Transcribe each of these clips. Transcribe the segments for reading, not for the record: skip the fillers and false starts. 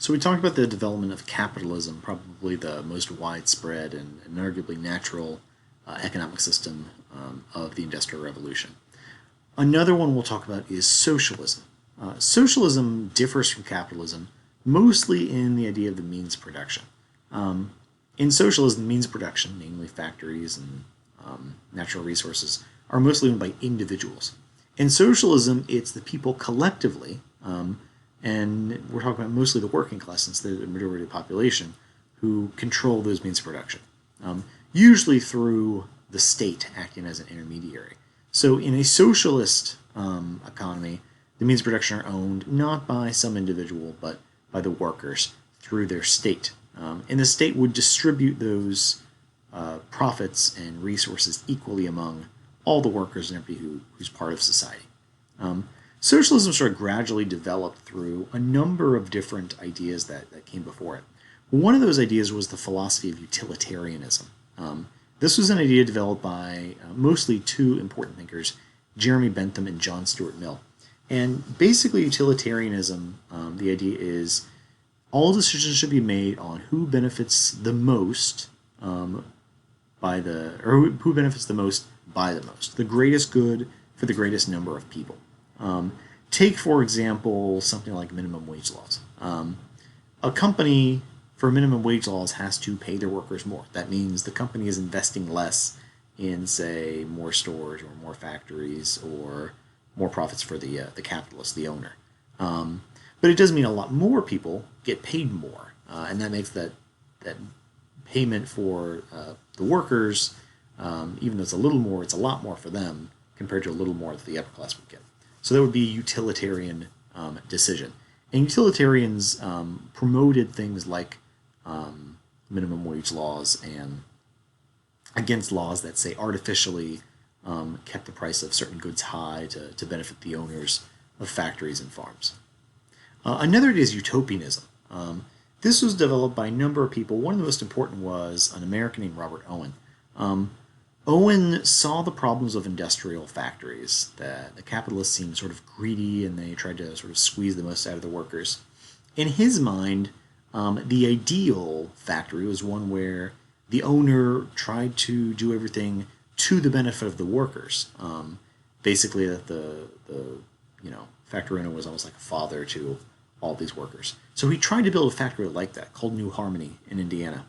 So we talked about the development of capitalism, probably the most widespread and arguably natural economic system of the Industrial Revolution. Another one we'll talk about is socialism. Socialism differs from capitalism mostly in the idea of the means of production. In socialism, the means of production, namely factories and natural resources, are mostly owned by individuals. In socialism, it's the people collectively, and we're talking about mostly the working class, since they're the majority of the population, who control those means of production, usually through the state acting as an intermediary. So in a socialist economy, the means of production are owned not by some individual, but by the workers through their state. And the state would distribute those profits and resources equally among all the workers and everybody who's part of society. Socialism sort of gradually developed through a number of different ideas that came before it. One of those ideas was the philosophy of utilitarianism. This was an idea developed by mostly two important thinkers, Jeremy Bentham and John Stuart Mill. And basically utilitarianism, the idea is all decisions should be made on who benefits the most who benefits the most by the most, the greatest good for the greatest number of people. Take, for example, something like minimum wage laws. A company for minimum wage laws has to pay their workers more. That means the company is investing less in, say, more stores or more factories or more profits for the capitalist, the owner. But it does mean a lot more people get paid more, and that makes that payment for the workers, even though it's a little more, it's a lot more for them compared to a little more that the upper class would get. So that would be a utilitarian decision. And utilitarians promoted things like minimum wage laws and against laws that, say, artificially kept the price of certain goods high to benefit the owners of factories and farms. Another idea is utopianism. This was developed by a number of people. One of the most important was an American named Robert Owen. Owen saw the problems of industrial factories, that the capitalists seemed sort of greedy and they tried to sort of squeeze the most out of the workers. In his mind, the ideal factory was one where the owner tried to do everything to the benefit of the workers. Basically, that the factory owner was almost like a father to all these workers. So he tried to build a factory like that called New Harmony in Indiana.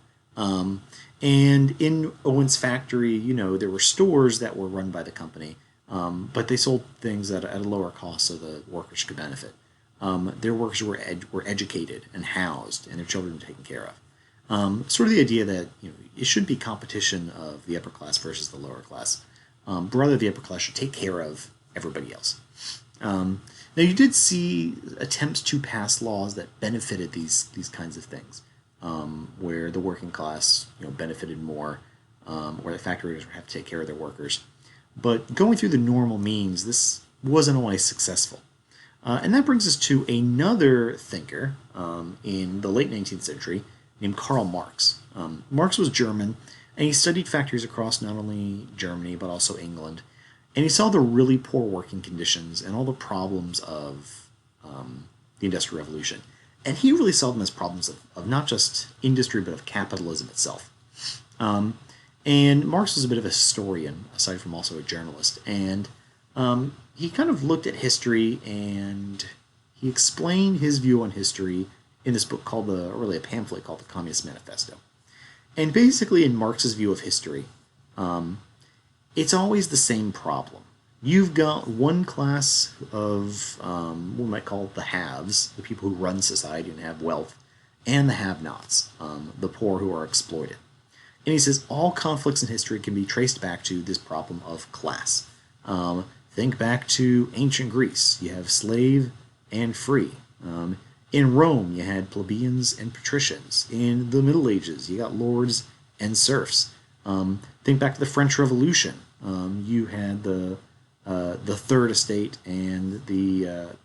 And in Owen's factory, there were stores that were run by the company, but they sold things at a lower cost so the workers could benefit. Their workers were educated and housed, and their children were taken care of. Sort of the idea that it should be competition of the upper class versus the lower class. Rather, the upper class should take care of everybody else. Now, you did see attempts to pass laws that benefited these kinds of things. Where the working class benefited more, where the factory owners would have to take care of their workers. But going through the normal means, this wasn't always successful. And that brings us to another thinker in the late 19th century named Karl Marx. Marx was German, and he studied factories across not only Germany but also England. And he saw the really poor working conditions and all the problems of the Industrial Revolution. And he really saw them as problems of not just industry, but of capitalism itself. And Marx was a bit of a historian, aside from also a journalist. And he kind of looked at history, and he explained his view on history in this book called a pamphlet called the Communist Manifesto. And basically, in Marx's view of history, it's always the same problem. You've got one class of what we might call the haves, the people who run society and have wealth, and the have-nots, the poor who are exploited. And he says all conflicts in history can be traced back to this problem of class. Think back to ancient Greece. You have slave and free. In Rome, you had plebeians and patricians. In the Middle Ages, you got lords and serfs. Think back to the French Revolution. You had the third estate and the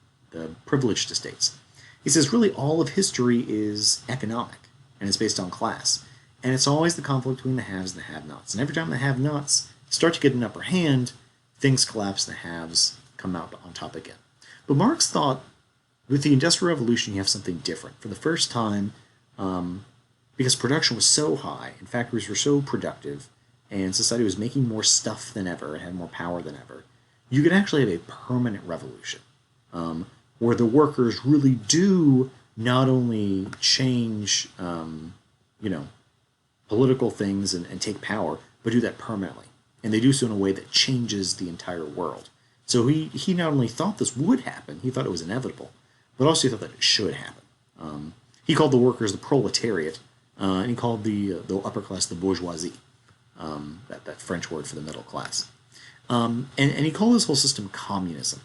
privileged estates. He says really all of history is economic, and it's based on class. And it's always the conflict between the haves and the have-nots. And every time the have-nots start to get an upper hand, things collapse and the haves come out on top again. But Marx thought With the Industrial Revolution, you have something different. For the first time, because production was so high and factories were so productive and society was making more stuff than ever and had more power than ever, you could actually have a permanent revolution where the workers really do not only change, political things and take power, but do that permanently. And they do so in a way that changes the entire world. So he not only thought this would happen, he thought it was inevitable, but also he thought that it should happen. He called the workers the proletariat, and he called the upper class the bourgeoisie, that French word for the middle class. And he called this whole system communism.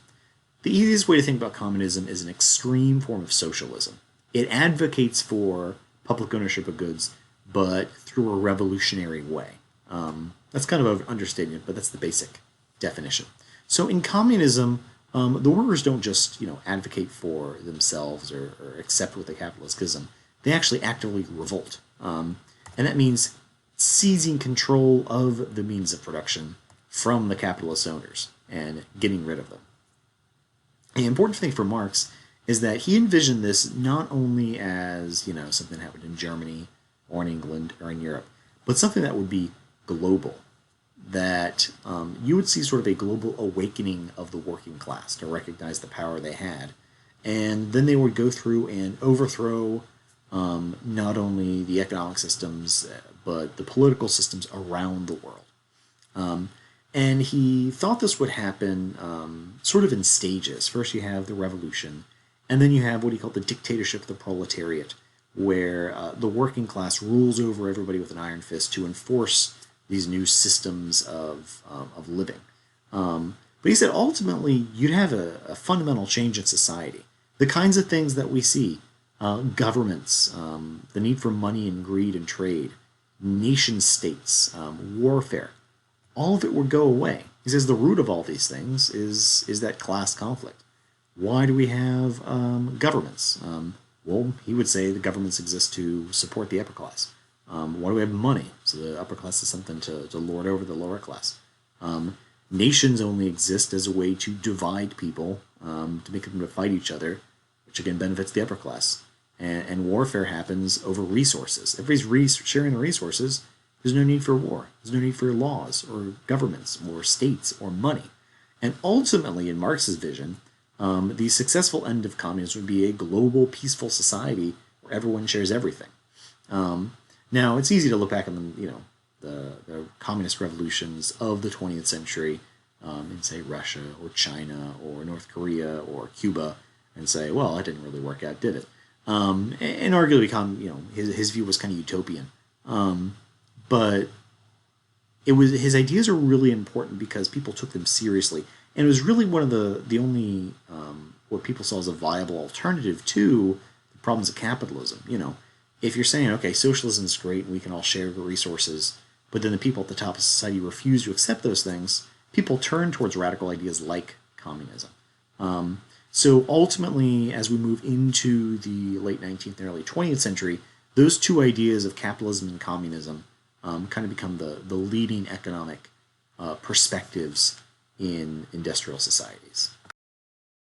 The easiest way to think about communism is an extreme form of socialism. It advocates for public ownership of goods, but through a revolutionary way. That's kind of an understatement, but that's the basic definition. So in communism, the workers don't just advocate for themselves or accept what the capitalists gives them. They actually actively revolt, and that means seizing control of the means of production from the capitalist owners and getting rid of them. The important thing for Marx is that he envisioned this not only as something that happened in Germany or in England or in Europe, but something that would be global. That you would see sort of a global awakening of the working class to recognize the power they had. And then they would go through and overthrow not only the economic systems, but the political systems around the world. And he thought this would happen sort of in stages. First you have the revolution, and then you have what he called the dictatorship of the proletariat, where the working class rules over everybody with an iron fist to enforce these new systems of living. But he said ultimately you'd have a fundamental change in society. The kinds of things that we see, governments, the need for money and greed and trade, nation states, warfare, all of it would go away. He says the root of all these things is that class conflict. Why do we have governments? Well, he would say the governments exist to support the upper class. Why do we have money? So the upper class is something to lord over the lower class. Nations only exist as a way to divide people, to make them to fight each other, which again benefits the upper class. And warfare happens over resources. Everybody's sharing the resources. There's no need for war. There's no need for laws or governments or states or money. And ultimately, in Marx's vision, the successful end of communism would be a global, peaceful society where everyone shares everything. Now, it's easy to look back on the communist revolutions of the 20th century in, say, Russia or China or North Korea or Cuba and say, well, that didn't really work out, did it? And arguably, his view was kind of utopian. But his ideas are really important because people took them seriously. And it was really one of the only, what people saw as a viable alternative to the problems of capitalism. If you're saying, okay, socialism is great and we can all share the resources, but then the people at the top of society refuse to accept those things, people turn towards radical ideas like communism. So ultimately, as we move into the late 19th and early 20th century, those two ideas of capitalism and communism kind of become the leading economic perspectives in industrial societies.